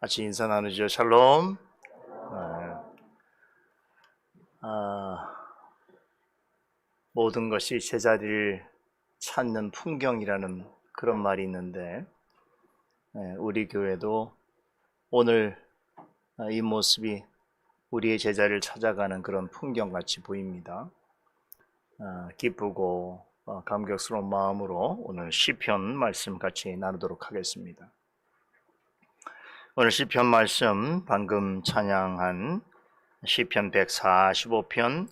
같이 인사 나누죠. 샬롬. 모든 것이 제자리를 찾는 풍경이라는 그런 말이 있는데, 우리 교회도 오늘 이 모습이 우리의 제자리를 찾아가는 그런 풍경같이 보입니다. 기쁘고 감격스러운 마음으로 오늘 시편 말씀 같이 나누도록 하겠습니다. 오늘 시편 말씀 방금 찬양한 시편 145편,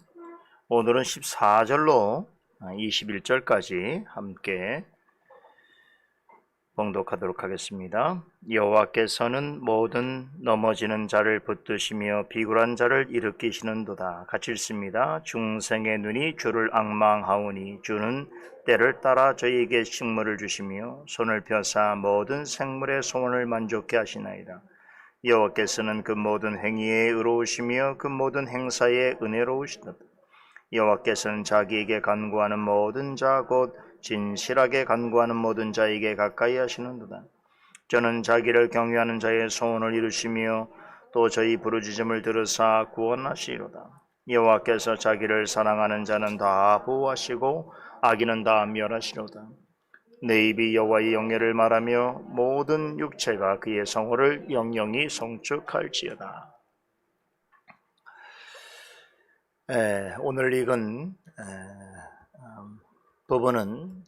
오늘은 14절로 21절까지 함께 봉독하도록 하겠습니다. 여호와께서는 모든 넘어지는 자를 붙드시며 비굴한 자를 일으키시는도다. 같이 읽습니다. 중생의 눈이 주를 앙망하오니 주는 때를 따라 저희에게 식물을 주시며 손을 펴사 모든 생물의 소원을 만족케 하시나이다. 여호와께서는 그 모든 행위에 의로우시며 그 모든 행사에 은혜로우시도다. 여호와께서는 자기에게 간구하는 모든 자 곧 진실하게 간구하는 모든 자에게 가까이 하시는도다. 저는 자기를 경외하는 자의 소원을 이루시며 또 저희 부르짖음을 들으사 구원하시리로다. 여호와께서 자기를 사랑하는 자는 다 보호하시고 악인은 다 멸하시리로다. 내 입이 여호와의 영예를 말하며 모든 육체가 그의 성호를 영영히 송축할지어다. 오늘 읽은 부분은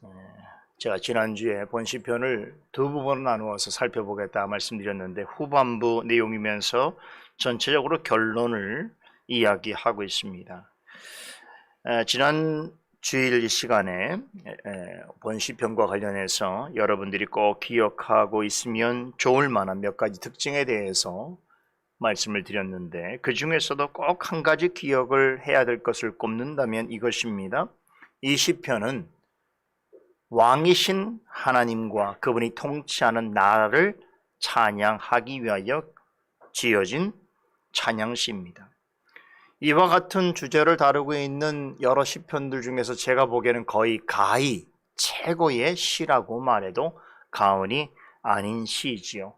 제가 지난주에 본시편을 두 부분으로 나누어서 살펴보겠다 말씀드렸는데, 후반부 내용이면서 전체적으로 결론을 이야기하고 있습니다. 지난 주일 시간에 본시편과 관련해서 여러분들이 꼭 기억하고 있으면 좋을 만한 몇 가지 특징에 대해서 말씀을 드렸는데, 그 중에서도 꼭 한 가지 기억을 해야 될 것을 꼽는다면 이것입니다. 이 시편은 왕이신 하나님과 그분이 통치하는 나라를 찬양하기 위하여 지어진 찬양시입니다. 이와 같은 주제를 다루고 있는 여러 시편들 중에서 제가 보기에는 거의 가히 최고의 시라고 말해도 과언이 아닌 시지요.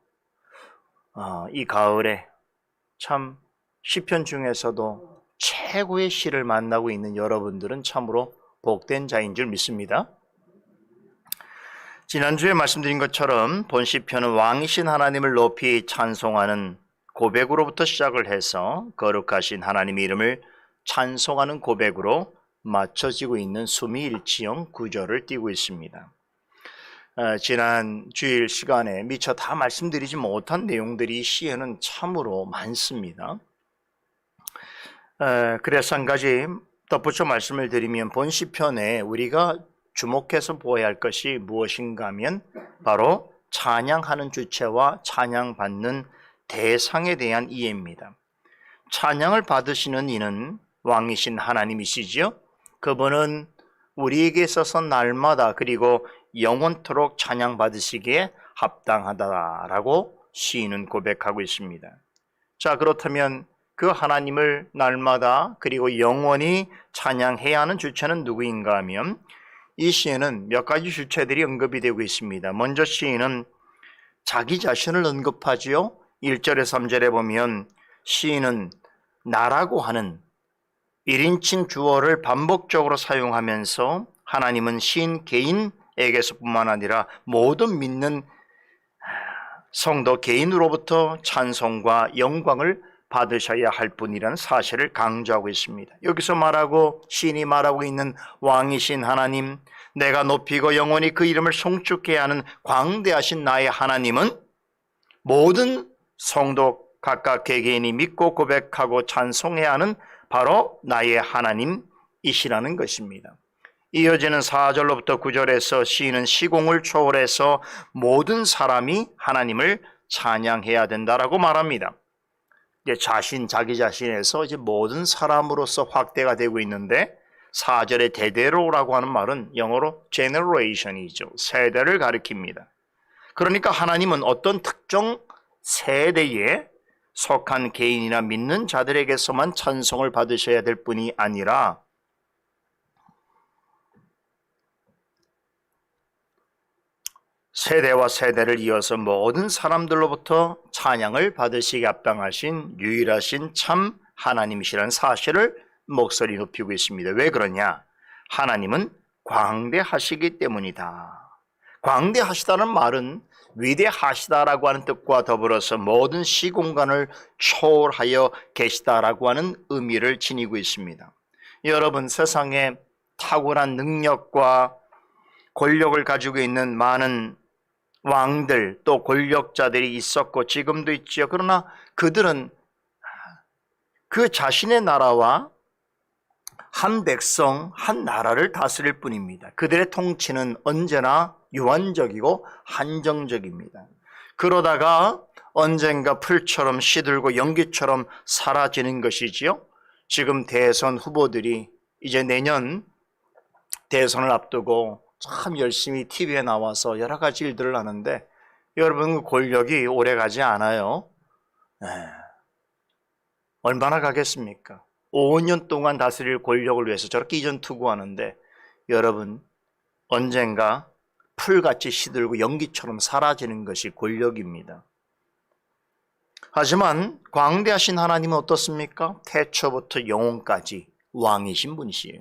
이 가을에 참 시편 중에서도 최고의 시를 만나고 있는 여러분들은 참으로 복된 자인 줄 믿습니다. 지난주에 말씀드린 것처럼 본 시편은 왕이신 하나님을 높이 찬송하는 고백으로부터 시작을 해서 거룩하신 하나님의 이름을 찬송하는 고백으로 맞춰지고 있는 수미일치형 구조를 띠고 있습니다. 지난 주일 시간에 미처 다 말씀드리지 못한 내용들이 시에는 참으로 많습니다. 그래서 한 가지 덧붙여 말씀을 드리면, 본 시편에 우리가 주목해서 보아야 할 것이 무엇인가 하면 바로 찬양하는 주체와 찬양받는 대상에 대한 이해입니다. 찬양을 받으시는 이는 왕이신 하나님이시지요. 그분은 우리에게 있어서 날마다 그리고 영원토록 찬양받으시기에 합당하다라고 시인은 고백하고 있습니다. 자, 그렇다면 그 하나님을 날마다 그리고 영원히 찬양해야 하는 주체는 누구인가 하면, 이 시에는 몇 가지 주체들이 언급이 되고 있습니다. 먼저 시인은 자기 자신을 언급하지요. 1절에서 3절에 보면 시인은 나라고 하는 1인칭 주어를 반복적으로 사용하면서 하나님은 시인 개인에게서뿐만 아니라 모든 믿는 성도 개인으로부터 찬송과 영광을 받으셔야 할 분이라는 사실을 강조하고 있습니다. 여기서 시인이 말하고 있는 왕이신 하나님, 내가 높이고 영원히 그 이름을 송축해야 하는 광대하신 나의 하나님은 모든 성도 각각 개개인이 믿고 고백하고 찬송해야 하는 바로 나의 하나님이시라는 것입니다. 이어지는 4절로부터 9절에서 시인은 시공을 초월해서 모든 사람이 하나님을 찬양해야 된다라고 말합니다. 자기 자신에서 이제 모든 사람으로서 확대가 되고 있는데, 4절의 대대로라고 하는 말은 영어로 generation이죠. 세대를 가리킵니다. 그러니까 하나님은 어떤 특정 세대에 속한 개인이나 믿는 자들에게서만 찬송을 받으셔야 될 뿐이 아니라 세대와 세대를 이어서 모든 사람들로부터 찬양을 받으시게 합당하신 유일하신 참 하나님이시라는 사실을 목소리 높이고 있습니다. 왜 그러냐? 하나님은 광대하시기 때문이다. 광대하시다는 말은 위대하시다라고 하는 뜻과 더불어서 모든 시공간을 초월하여 계시다라고 하는 의미를 지니고 있습니다. 여러분, 세상에 탁월한 능력과 권력을 가지고 있는 많은 왕들 또 권력자들이 있었고 지금도 있지요. 그러나 그들은 그 자신의 나라와 한 백성, 한 나라를 다스릴 뿐입니다. 그들의 통치는 언제나 유한적이고 한정적입니다. 그러다가 언젠가 풀처럼 시들고 연기처럼 사라지는 것이지요. 지금 대선 후보들이 이제 내년 대선을 앞두고 참 열심히 TV에 나와서 여러 가지 일들을 하는데 여러분, 그 권력이 오래 가지 않아요. 얼마나 가겠습니까? 5년 동안 다스릴 권력을 위해서 저렇게 이전투구하는데 여러분, 언젠가 풀같이 시들고 연기처럼 사라지는 것이 권력입니다. 하지만 광대하신 하나님은 어떻습니까? 태초부터 영원까지 왕이신 분이시에요.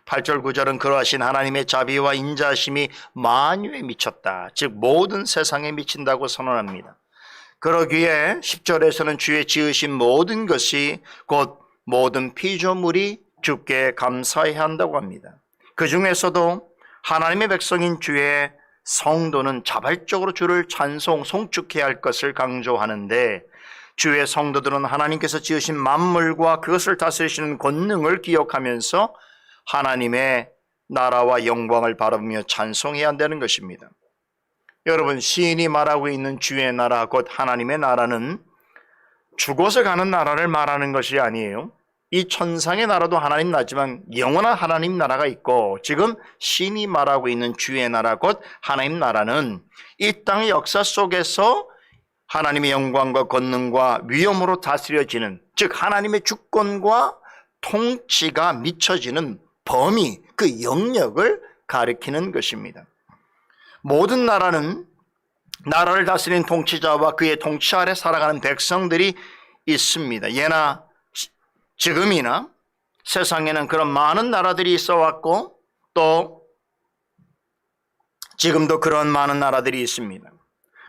8절 9절은 그러하신 하나님의 자비와 인자하심이 만유에 미쳤다. 즉 모든 세상에 미친다고 선언합니다. 그러기에 10절에서는 주의 지으신 모든 것이 곧 모든 피조물이 주께 감사해야 한다고 합니다. 그 중에서도 하나님의 백성인 주의 성도는 자발적으로 주를 찬송, 송축해야 할 것을 강조하는데 주의 성도들은 하나님께서 지으신 만물과 그것을 다스리시는 권능을 기억하면서 하나님의 나라와 영광을 바라보며 찬송해야 한다는 것입니다. 여러분, 시인이 말하고 있는 주의 나라 곧 하나님의 나라는 죽어서 가는 나라를 말하는 것이 아니에요. 이 천상의 나라도 하나님 나라지만 영원한 하나님 나라가 있고 지금 시인이 말하고 있는 주의 나라 곧 하나님 나라는 이 땅의 역사 속에서 하나님의 영광과 권능과 위엄으로 다스려지는, 즉 하나님의 주권과 통치가 미쳐지는 범위, 그 영역을 가리키는 것입니다. 모든 나라는 나라를 다스리는 통치자와 그의 통치 아래 살아가는 백성들이 있습니다. 예나 지금이나 세상에는 그런 많은 나라들이 있어 왔고 또 지금도 그런 많은 나라들이 있습니다.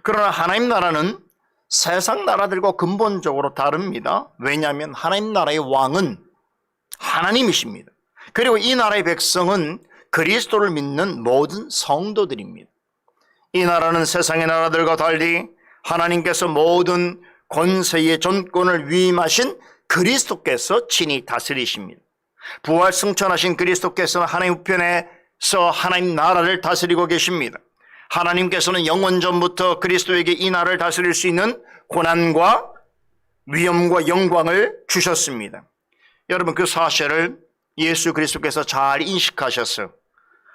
그러나 하나님 나라는 세상 나라들과 근본적으로 다릅니다. 왜냐하면 하나님 나라의 왕은 하나님이십니다. 그리고 이 나라의 백성은 그리스도를 믿는 모든 성도들입니다. 이 나라는 세상의 나라들과 달리 하나님께서 모든 권세의 전권을 위임하신 그리스도께서 친히 다스리십니다. 부활 승천하신 그리스도께서는 하나님 우편에서 하나님 나라를 다스리고 계십니다. 하나님께서는 영원 전부터 그리스도에게 이 나라를 다스릴 수 있는 고난과 위엄과 영광을 주셨습니다. 여러분, 그 사실을 예수 그리스도께서 잘 인식하셔서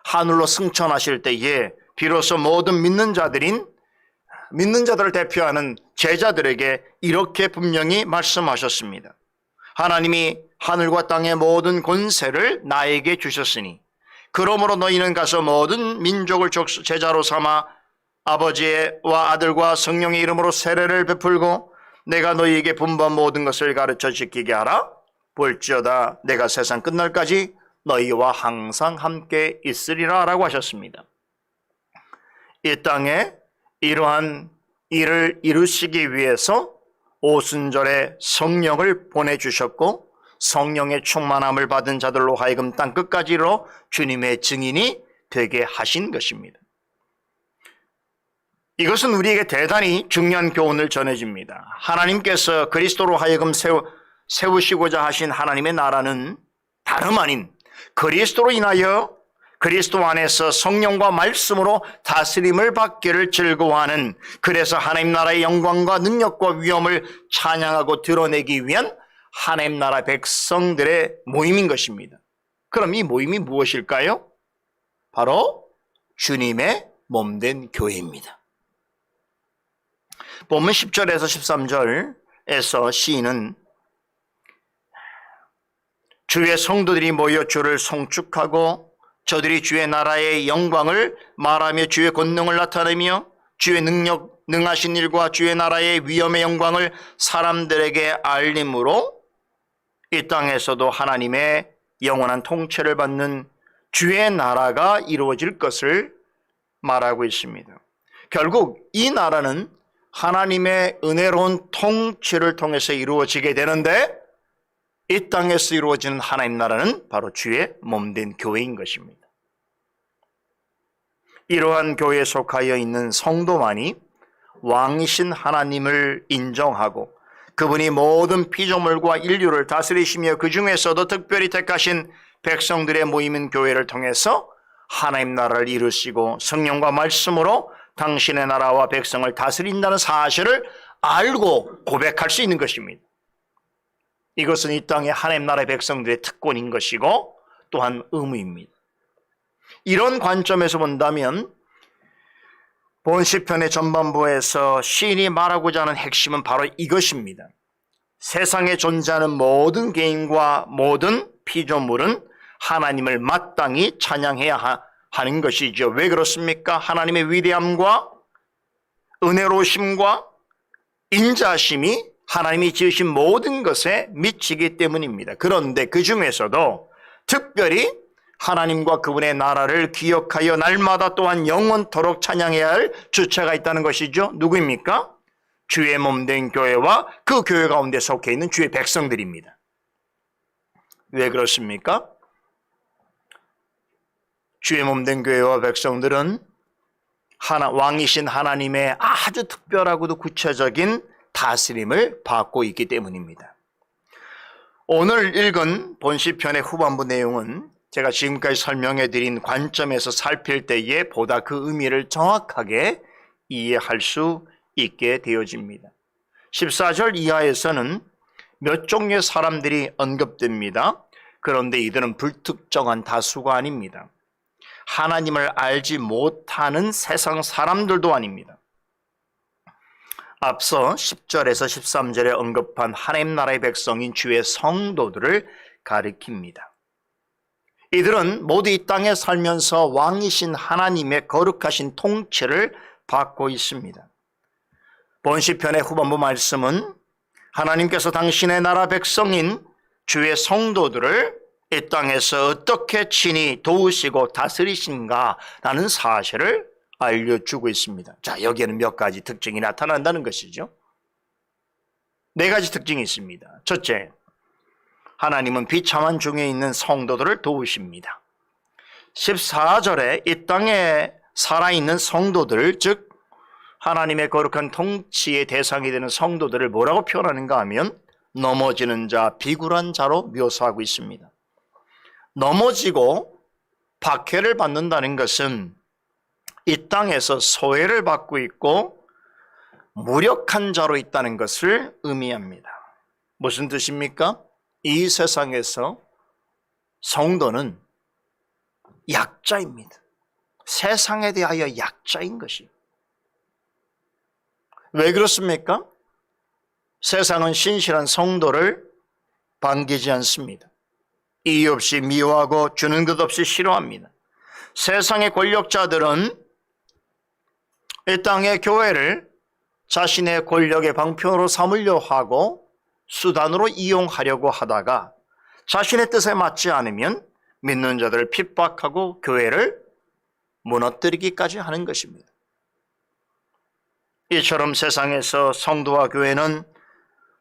하늘로 승천하실 때에 비로소 모든 믿는 자들을 대표하는 제자들에게 이렇게 분명히 말씀하셨습니다. 하나님이 하늘과 땅의 모든 권세를 나에게 주셨으니 그러므로 너희는 가서 모든 민족을 제자로 삼아 아버지와 아들과 성령의 이름으로 세례를 베풀고 내가 너희에게 분부한 모든 것을 가르쳐 지키게 하라. 볼지어다 내가 세상 끝날까지 너희와 항상 함께 있으리라 라고 하셨습니다. 이 땅에 이러한 일을 이루시기 위해서 오순절에 성령을 보내주셨고 성령의 충만함을 받은 자들로 하여금 땅끝까지로 주님의 증인이 되게 하신 것입니다. 이것은 우리에게 대단히 중요한 교훈을 전해줍니다. 하나님께서 그리스도로 하여금 세우시고자 하신 하나님의 나라는 다름 아닌 그리스도로 인하여 그리스도 안에서 성령과 말씀으로 다스림을 받기를 즐거워하는, 그래서 하나님 나라의 영광과 능력과 위엄을 찬양하고 드러내기 위한 하나님 나라 백성들의 모임인 것입니다. 그럼 이 모임이 무엇일까요? 바로 주님의 몸된 교회입니다. 본문 10절에서 13절에서 시인은 주의 성도들이 모여 주를 송축하고 저들이 주의 나라의 영광을 말하며 주의 권능을 나타내며 주의 능하신 일과 주의 나라의 위엄의 영광을 사람들에게 알림으로 이 땅에서도 하나님의 영원한 통치를 받는 주의 나라가 이루어질 것을 말하고 있습니다. 결국 이 나라는 하나님의 은혜로운 통치를 통해서 이루어지게 되는데 이 땅에서 이루어지는 하나님 나라는 바로 주의 몸된 교회인 것입니다. 이러한 교회에 속하여 있는 성도만이 왕이신 하나님을 인정하고 그분이 모든 피조물과 인류를 다스리시며 그 중에서도 특별히 택하신 백성들의 모임인 교회를 통해서 하나님 나라를 이루시고 성령과 말씀으로 당신의 나라와 백성을 다스린다는 사실을 알고 고백할 수 있는 것입니다. 이것은 이 땅의 하나님 나라의 백성들의 특권인 것이고 또한 의무입니다. 이런 관점에서 본다면 본 시편의 전반부에서 시인이 말하고자 하는 핵심은 바로 이것입니다. 세상에 존재하는 모든 개인과 모든 피조물은 하나님을 마땅히 찬양해야 하는 것이죠. 왜 그렇습니까? 하나님의 위대함과 은혜로우심과 인자심이 하나님이 지으신 모든 것에 미치기 때문입니다. 그런데 그 중에서도 특별히 하나님과 그분의 나라를 기억하여 날마다 또한 영원토록 찬양해야 할 주체가 있다는 것이죠. 누구입니까? 주의 몸된 교회와 그 교회 가운데 속해 있는 주의 백성들입니다. 왜 그렇습니까? 주의 몸된 교회와 백성들은 왕이신 하나님의 아주 특별하고도 구체적인 다스림을 받고 있기 때문입니다. 오늘 읽은 본시편의 후반부 내용은 제가 지금까지 설명해 드린 관점에서 살필 때에 보다 그 의미를 정확하게 이해할 수 있게 되어집니다. 14절 이하에서는 몇 종류의 사람들이 언급됩니다. 그런데 이들은 불특정한 다수가 아닙니다. 하나님을 알지 못하는 세상 사람들도 아닙니다. 앞서 10절에서 13절에 언급한 하나님 나라의 백성인 주의 성도들을 가리킵니다. 이들은 모두 이 땅에 살면서 왕이신 하나님의 거룩하신 통치를 받고 있습니다. 본시편의 후반부 말씀은 하나님께서 당신의 나라 백성인 주의 성도들을 이 땅에서 어떻게 친히 도우시고 다스리신가라는 사실을 알려주고 있습니다. 자, 여기에는 몇 가지 특징이 나타난다는 것이죠. 네 가지 특징이 있습니다. 첫째, 하나님은 비참한 중에 있는 성도들을 도우십니다. 14절에 이 땅에 살아있는 성도들, 즉 하나님의 거룩한 통치의 대상이 되는 성도들을 뭐라고 표현하는가 하면 넘어지는 자, 비굴한 자로 묘사하고 있습니다. 넘어지고 박해를 받는다는 것은 이 땅에서 소외를 받고 있고 무력한 자로 있다는 것을 의미합니다. 무슨 뜻입니까? 이 세상에서 성도는 약자입니다. 세상에 대하여 약자인 것이에요. 왜 그렇습니까? 세상은 신실한 성도를 반기지 않습니다. 이유 없이 미워하고 주는 것 없이 싫어합니다. 세상의 권력자들은 이 땅의 교회를 자신의 권력의 방편으로 삼으려 하고 수단으로 이용하려고 하다가 자신의 뜻에 맞지 않으면 믿는 자들을 핍박하고 교회를 무너뜨리기까지 하는 것입니다. 이처럼 세상에서 성도와 교회는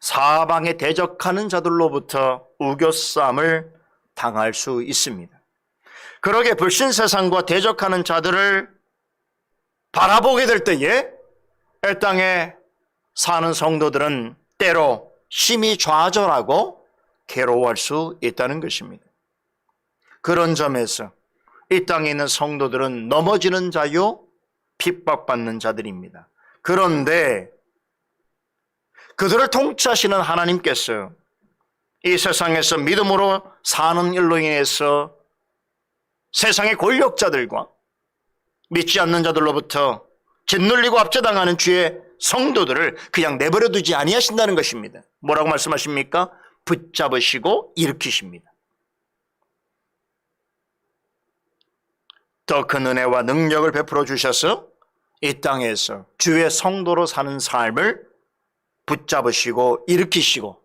사방에 대적하는 자들로부터 우겨쌈을 당할 수 있습니다. 그러게 불신 세상과 대적하는 자들을 바라보게 될 때에 이 땅에 사는 성도들은 때로 심히 좌절하고 괴로워할 수 있다는 것입니다. 그런 점에서 이 땅에 있는 성도들은 넘어지는 자요, 핍박받는 자들입니다. 그런데 그들을 통치하시는 하나님께서 이 세상에서 믿음으로 사는 일로 인해서 세상의 권력자들과 믿지 않는 자들로부터 짓눌리고 압제당하는 주의 성도들을 그냥 내버려 두지 아니하신다는 것입니다. 뭐라고 말씀하십니까? 붙잡으시고 일으키십니다. 더 큰 은혜와 능력을 베풀어 주셔서 이 땅에서 주의 성도로 사는 삶을 붙잡으시고 일으키시고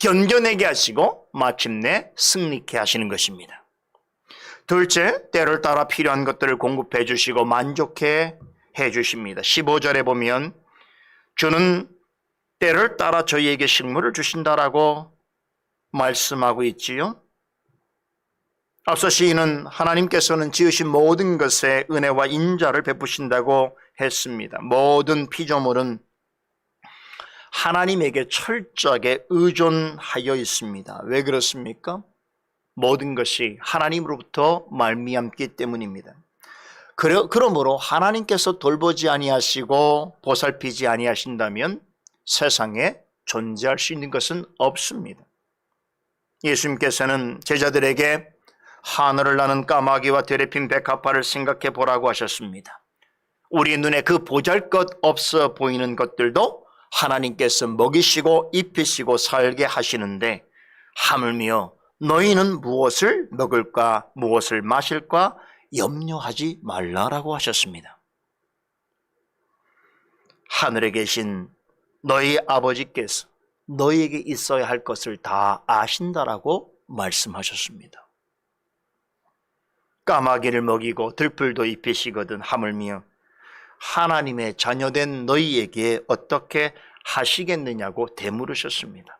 견뎌내게 하시고 마침내 승리케 하시는 것입니다. 둘째, 때를 따라 필요한 것들을 공급해 주시고 만족해 해 주십니다. 15절에 보면 주는 때를 따라 저희에게 식물을 주신다라고 말씀하고 있지요. 앞서 시인은 하나님께서는 지으신 모든 것에 은혜와 인자를 베푸신다고 했습니다. 모든 피조물은 하나님에게 철저하게 의존하여 있습니다. 왜 그렇습니까? 모든 것이 하나님으로부터 말미암기 때문입니다. 그러므로 하나님께서 돌보지 아니하시고 보살피지 아니하신다면 세상에 존재할 수 있는 것은 없습니다. 예수님께서는 제자들에게 하늘을 나는 까마귀와 들에 핀 백합화를 생각해 보라고 하셨습니다. 우리 눈에 그 보잘것없어 보이는 것들도 하나님께서 먹이시고 입히시고 살게 하시는데 하물며 너희는 무엇을 먹을까 무엇을 마실까 염려하지 말라라고 하셨습니다. 하늘에 계신 너희 아버지께서 너희에게 있어야 할 것을 다 아신다라고 말씀하셨습니다. 까마귀를 먹이고 들풀도 입히시거든 하물며 하나님의 자녀된 너희에게 어떻게 하시겠느냐고 되물으셨습니다.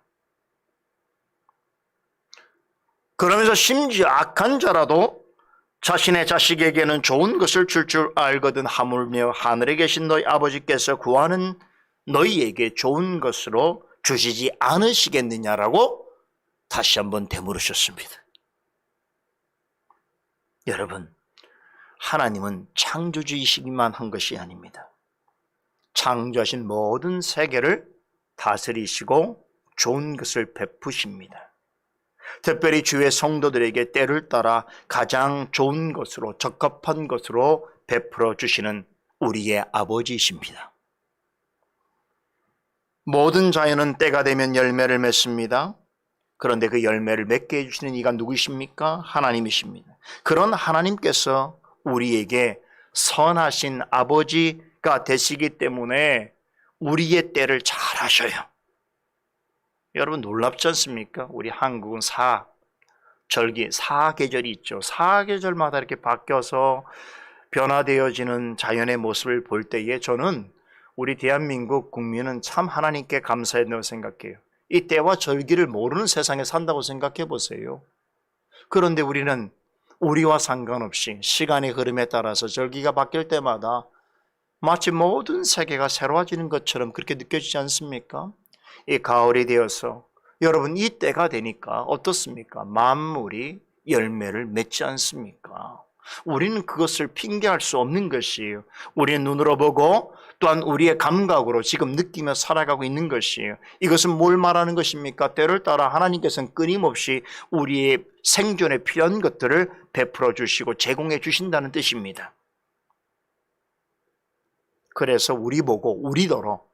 그러면서 심지어 악한 자라도 자신의 자식에게는 좋은 것을 줄 알거든 하물며 하늘에 계신 너희 아버지께서 구하는 너희에게 좋은 것으로 주시지 않으시겠느냐라고 다시 한번 되물으셨습니다. 여러분, 하나님은 창조주이시기만 한 것이 아닙니다. 창조하신 모든 세계를 다스리시고 좋은 것을 베푸십니다. 특별히 주의 성도들에게 때를 따라 가장 좋은 것으로 적합한 것으로 베풀어 주시는 우리의 아버지이십니다. 모든 자연은 때가 되면 열매를 맺습니다. 그런데 그 열매를 맺게 해주시는 이가 누구십니까? 하나님이십니다. 그런 하나님께서 우리에게 선하신 아버지가 되시기 때문에 우리의 때를 잘 아셔요. 여러분 놀랍지 않습니까? 우리 한국은 사계절이 있죠. 사계절마다 이렇게 바뀌어서 변화되어지는 자연의 모습을 볼 때에 저는 우리 대한민국 국민은 참 하나님께 감사해야 된다고 생각해요. 이 때와 절기를 모르는 세상에 산다고 생각해 보세요. 그런데 우리는 우리와 상관없이 시간의 흐름에 따라서 절기가 바뀔 때마다 마치 모든 세계가 새로워지는 것처럼 그렇게 느껴지지 않습니까? 이 가을이 되어서 여러분 이 때가 되니까 어떻습니까? 만물이 열매를 맺지 않습니까? 우리는 그것을 핑계할 수 없는 것이에요. 우리의 눈으로 보고 또한 우리의 감각으로 지금 느끼며 살아가고 있는 것이에요. 이것은 뭘 말하는 것입니까? 때를 따라 하나님께서는 끊임없이 우리의 생존에 필요한 것들을 베풀어 주시고 제공해 주신다는 뜻입니다. 그래서 우리 보고 우리더러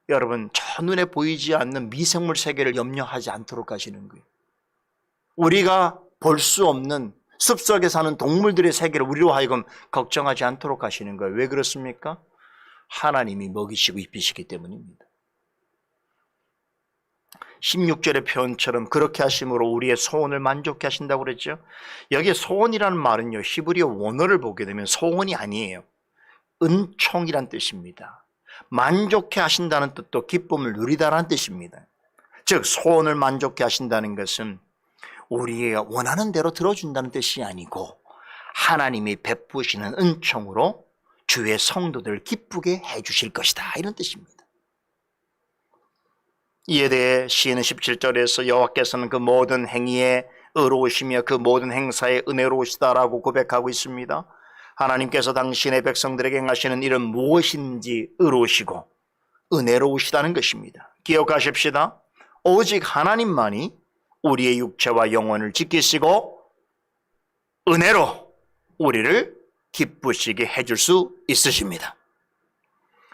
여러분 저 눈에 보이지 않는 미생물 세계를 염려하지 않도록 하시는 거예요. 우리가 볼 수 없는 숲속에 사는 동물들의 세계를 우리로 하여금 걱정하지 않도록 하시는 거예요. 왜 그렇습니까? 하나님이 먹이시고 입히시기 때문입니다. 16절의 표현처럼 그렇게 하심으로 우리의 소원을 만족해 하신다고 그랬죠. 여기에 소원이라는 말은요, 히브리어 원어를 보게 되면 소원이 아니에요. 은총이란 뜻입니다. 만족해 하신다는 뜻도 기쁨을 누리다라는 뜻입니다. 즉 소원을 만족해 하신다는 것은 우리가 원하는 대로 들어준다는 뜻이 아니고 하나님이 베푸시는 은총으로 주의 성도들을 기쁘게 해주실 것이다 이런 뜻입니다. 이에 대해 시인은 17절에서 여호와께서는 그 모든 행위에 의로우시며 그 모든 행사에 은혜로우시다라고 고백하고 있습니다. 하나님께서 당신의 백성들에게 행하시는 일은 무엇인지 의로우시고 은혜로우시다는 것입니다. 기억하십시다. 오직 하나님만이 우리의 육체와 영혼을 지키시고 은혜로 우리를 기쁘시게 해줄 수 있으십니다.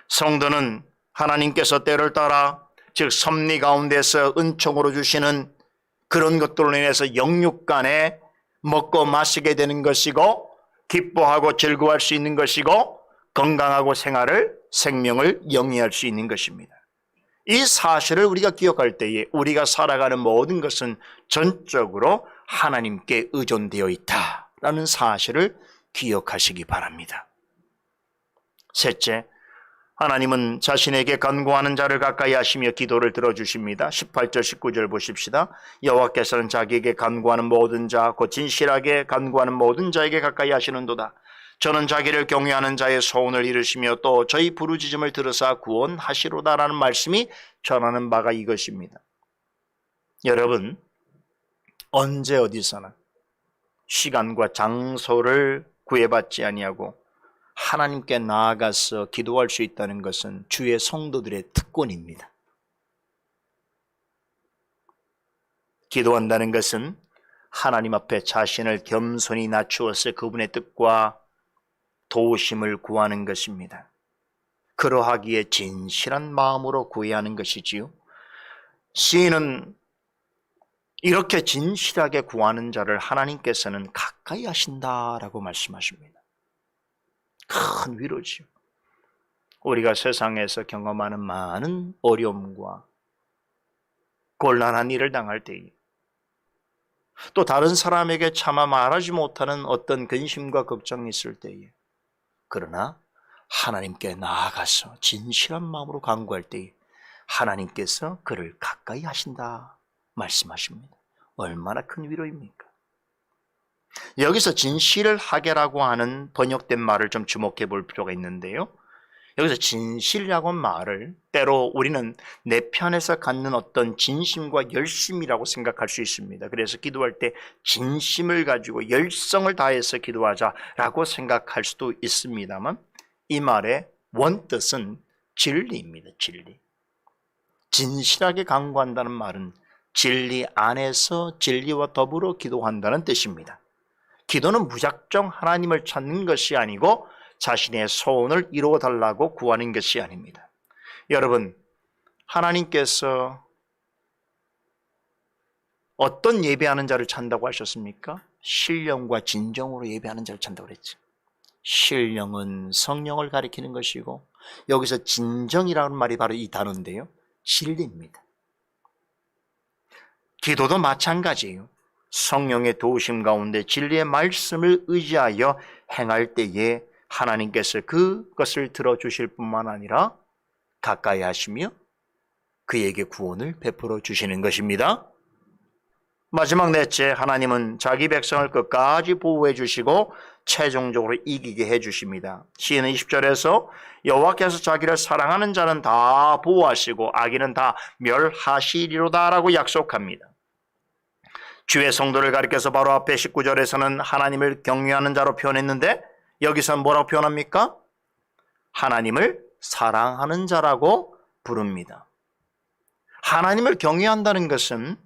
성도는 하나님께서 때를 따라 즉 섭리 가운데서 은총으로 주시는 그런 것들로 인해서 영육 간에 먹고 마시게 되는 것이고 기뻐하고 즐거워할 수 있는 것이고 건강하고 생명을 영위할 수 있는 것입니다. 이 사실을 우리가 기억할 때에 우리가 살아가는 모든 것은 전적으로 하나님께 의존되어 있다라는 사실을 기억하시기 바랍니다. 셋째, 하나님은 자신에게 간구하는 자를 가까이 하시며 기도를 들어주십니다. 18절 19절 보십시다. 여호와께서는 자기에게 간구하는 모든 자 곧 진실하게 간구하는 모든 자에게 가까이 하시는도다. 저는 자기를 경외하는 자의 소원을 이루시며 또 저희 부르짖음을 들으사 구원하시로다라는 말씀이 전하는 바가 이것입니다. 여러분, 언제 어디서나 시간과 장소를 구애받지 아니하고 하나님께 나아가서 기도할 수 있다는 것은 주의 성도들의 특권입니다. 기도한다는 것은 하나님 앞에 자신을 겸손히 낮추어서 그분의 뜻과 도우심을 구하는 것입니다. 그러하기에 진실한 마음으로 구해야 하는 것이지요. 시인은 이렇게 진실하게 구하는 자를 하나님께서는 가까이 하신다라고 말씀하십니다. 큰 위로지요. 우리가 세상에서 경험하는 많은 어려움과 곤란한 일을 당할 때에 또 다른 사람에게 차마 말하지 못하는 어떤 근심과 걱정이 있을 때에 그러나 하나님께 나아가서 진실한 마음으로 간구할 때에 하나님께서 그를 가까이 하신다 말씀하십니다. 얼마나 큰 위로입니까? 여기서 진실을 하게라고 하는 번역된 말을 좀 주목해 볼 필요가 있는데요. 여기서 진실이라고 하는 말을 때로 우리는 내 편에서 갖는 어떤 진심과 열심이라고 생각할 수 있습니다. 그래서 기도할 때 진심을 가지고 열성을 다해서 기도하자라고 생각할 수도 있습니다만 이 말의 원뜻은 진리입니다. 진리. 진실하게 간구한다는 말은 진리 안에서 진리와 더불어 기도한다는 뜻입니다. 기도는 무작정 하나님을 찾는 것이 아니고 자신의 소원을 이루어 달라고 구하는 것이 아닙니다. 여러분, 하나님께서 어떤 예배하는 자를 찾는다고 하셨습니까? 신령과 진정으로 예배하는 자를 찾는다고 그랬죠. 신령은 성령을 가리키는 것이고 여기서 진정이라는 말이 바로 이 단어인데요. 진리입니다. 기도도 마찬가지예요. 성령의 도우심 가운데 진리의 말씀을 의지하여 행할 때에 하나님께서 그것을 들어주실 뿐만 아니라 가까이 하시며 그에게 구원을 베풀어 주시는 것입니다. 마지막 넷째, 하나님은 자기 백성을 끝까지 보호해 주시고 최종적으로 이기게 해 주십니다. 시인 20절에서 여호와께서 자기를 사랑하는 자는 다 보호하시고 악인은 다 멸하시리로다 라고 약속합니다. 주의 성도를 가리켜서 바로 앞에 19절에서는 하나님을 경외하는 자로 표현했는데 여기서는 뭐라고 표현합니까? 하나님을 사랑하는 자라고 부릅니다. 하나님을 경외한다는 것은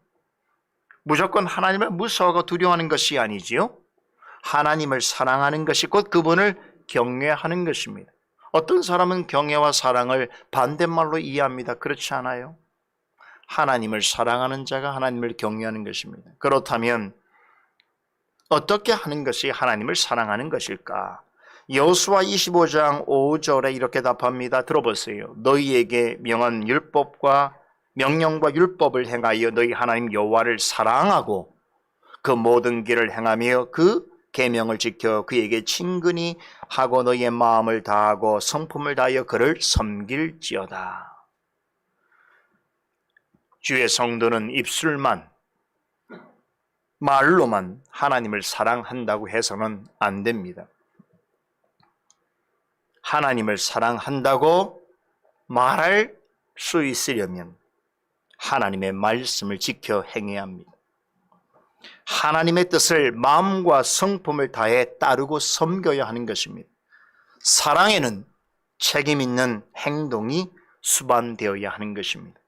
무조건 하나님을 무서워하고 두려워하는 것이 아니지요. 하나님을 사랑하는 것이 곧 그분을 경외하는 것입니다. 어떤 사람은 경외와 사랑을 반대말로 이해합니다. 그렇지 않아요? 하나님을 사랑하는 자가 하나님을 경외하는 것입니다. 그렇다면 어떻게 하는 것이 하나님을 사랑하는 것일까? 여호수아 25장 5절에 이렇게 답합니다. 들어보세요. 너희에게 명한 명령과 율법을 행하여 너희 하나님 여호와를 사랑하고 그 모든 길을 행하며 그 계명을 지켜 그에게 친근히 하고 너희의 마음을 다하고 성품을 다하여 그를 섬길지어다. 주의 성도는 입술만 말로만 하나님을 사랑한다고 해서는 안 됩니다. 하나님을 사랑한다고 말할 수 있으려면 하나님의 말씀을 지켜 행해야 합니다. 하나님의 뜻을 마음과 성품을 다해 따르고 섬겨야 하는 것입니다. 사랑에는 책임 있는 행동이 수반되어야 하는 것입니다.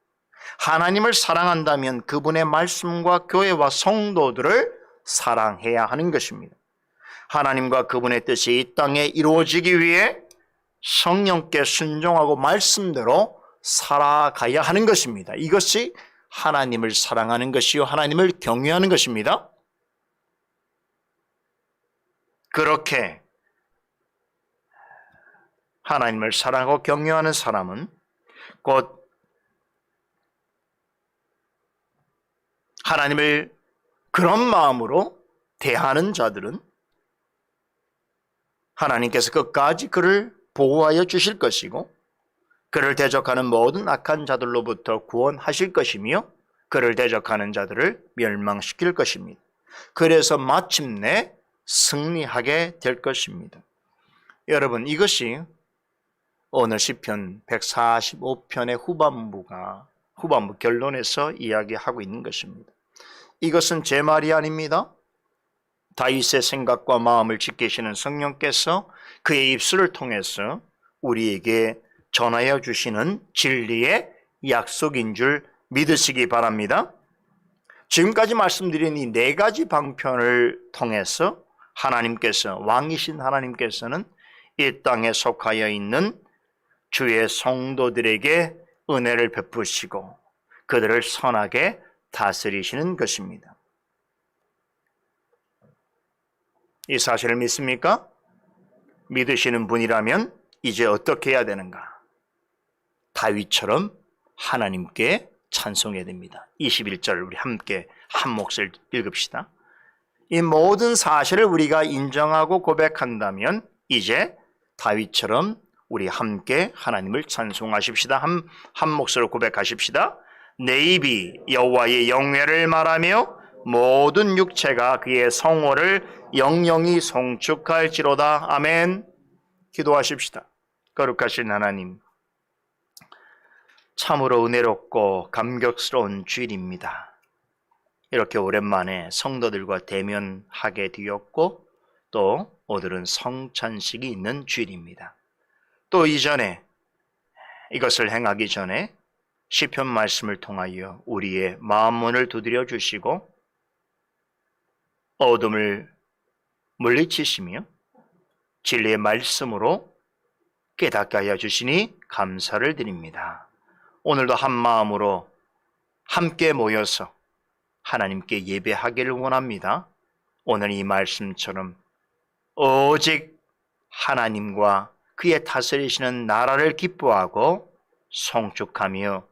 하나님을 사랑한다면 그분의 말씀과 교회와 성도들을 사랑해야 하는 것입니다. 하나님과 그분의 뜻이 이 땅에 이루어지기 위해 성령께 순종하고 말씀대로 살아가야 하는 것입니다. 이것이 하나님을 사랑하는 것이요 하나님을 경외하는 것입니다. 그렇게 하나님을 사랑하고 경외하는 사람은, 곧 하나님을 그런 마음으로 대하는 자들은 하나님께서 끝까지 그를 보호하여 주실 것이고, 그를 대적하는 모든 악한 자들로부터 구원하실 것이며, 그를 대적하는 자들을 멸망시킬 것입니다. 그래서 마침내 승리하게 될 것입니다. 여러분, 이것이 오늘 시편 145편의 후반부 결론에서 이야기하고 있는 것입니다. 이것은 제 말이 아닙니다. 다윗의 생각과 마음을 지키시는 성령께서 그의 입술을 통해서 우리에게 전하여 주시는 진리의 약속인 줄 믿으시기 바랍니다. 지금까지 말씀드린 이 네 가지 방편을 통해서 왕이신 하나님께서는 이 땅에 속하여 있는 주의 성도들에게 은혜를 베푸시고 그들을 선하게 다스리시는 것입니다. 이 사실을 믿습니까? 믿으시는 분이라면 이제 어떻게 해야 되는가? 다윗처럼 하나님께 찬송해야 됩니다. 21절 우리 함께 한 몫을 읽읍시다. 이 모든 사실을 우리가 인정하고 고백한다면 이제 다윗처럼 우리 함께 하나님을 찬송하십시다. 한 몫으로 고백하십시다. 내 입이 여호와의 영예를 말하며 모든 육체가 그의 성호를 영영히 송축할지로다. 아멘. 기도하십시다. 거룩하신 하나님, 참으로 은혜롭고 감격스러운 주일입니다. 이렇게 오랜만에 성도들과 대면하게 되었고 또 오늘은 성찬식이 있는 주일입니다. 또 이전에 이것을 행하기 전에 시편 말씀을 통하여 우리의 마음문을 두드려 주시고 어둠을 물리치시며 진리의 말씀으로 깨닫게 하여 주시니 감사를 드립니다. 오늘도 한 마음으로 함께 모여서 하나님께 예배하기를 원합니다. 오늘 이 말씀처럼 오직 하나님과 그의 다스리시는 나라를 기뻐하고 송축하며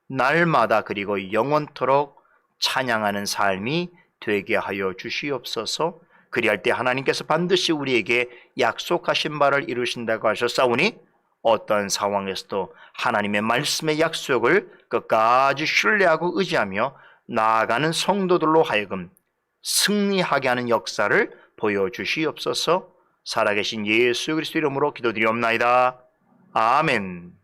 날마다 그리고 영원토록 찬양하는 삶이 되게 하여 주시옵소서. 그리할 때 하나님께서 반드시 우리에게 약속하신 바를 이루신다고 하셨사오니 어떠한 상황에서도 하나님의 말씀의 약속을 끝까지 신뢰하고 의지하며 나아가는 성도들로 하여금 승리하게 하는 역사를 보여주시옵소서. 살아계신 예수 그리스도 이름으로 기도드리옵나이다. 아멘.